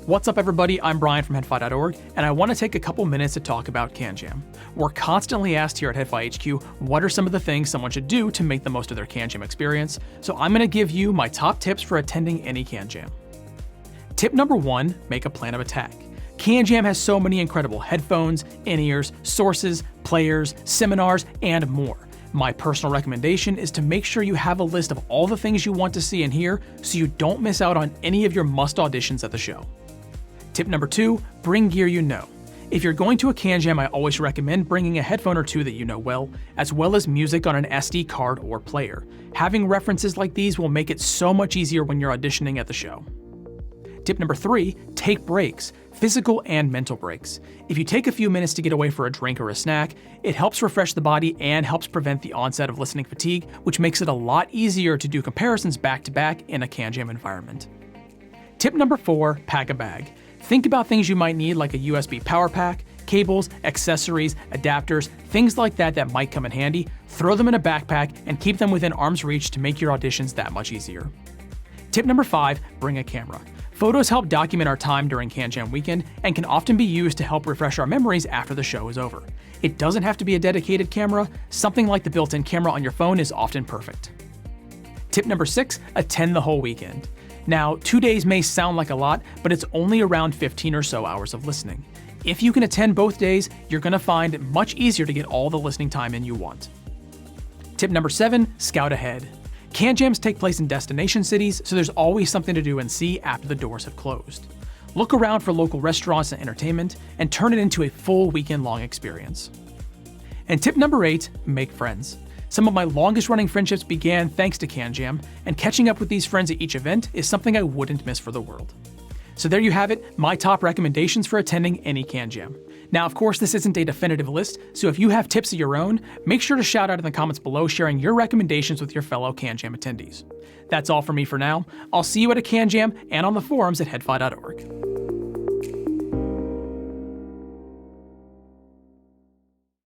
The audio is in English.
What's up everybody, I'm Brian from headfi.org, and I want to take a couple minutes to talk about CanJam. We're constantly asked here at HeadFi HQ, what are some of the things someone should do to make the most of their CanJam experience, so I'm going to give you my top tips for attending any CanJam. Tip number 1, make a plan of attack. CanJam has so many incredible headphones, in-ears, sources, players, seminars, and more. My personal recommendation is to make sure you have a list of all the things you want to see and hear so you don't miss out on any of your must auditions at the show. Tip number 2, bring gear you know. If you're going to a CanJam, I always recommend bringing a headphone or two that you know well as music on an SD card or player. Having references like these will make it so much easier when you're auditioning at the show. Tip number 3, take breaks, physical and mental breaks. If you take a few minutes to get away for a drink or a snack, it helps refresh the body and helps prevent the onset of listening fatigue, which makes it a lot easier to do comparisons back to back in a CanJam environment. Tip number 4, pack a bag. Think about things you might need like a USB power pack, cables, accessories, adapters, things like that might come in handy, throw them in a backpack, and keep them within arm's reach to make your auditions that much easier. Tip number 5, bring a camera. Photos help document our time during CanJam weekend and can often be used to help refresh our memories after the show is over. It doesn't have to be a dedicated camera, something like the built-in camera on your phone is often perfect. Tip number 6, attend the whole weekend. Now, 2 days may sound like a lot, but it's only around 15 or so hours of listening. If you can attend both days, you're going to find it much easier to get all the listening time in you want. Tip number 7, scout ahead. CanJams take place in destination cities, so there's always something to do and see after the doors have closed. Look around for local restaurants and entertainment, and turn it into a full weekend-long experience. And tip number 8, make friends. Some of my longest running friendships began thanks to CanJam, and catching up with these friends at each event is something I wouldn't miss for the world. So there you have it, my top recommendations for attending any CanJam. Now, of course, this isn't a definitive list, so if you have tips of your own, make sure to shout out in the comments below sharing your recommendations with your fellow CanJam attendees. That's all for me for now. I'll see you at a CanJam and on the forums at headfi.org.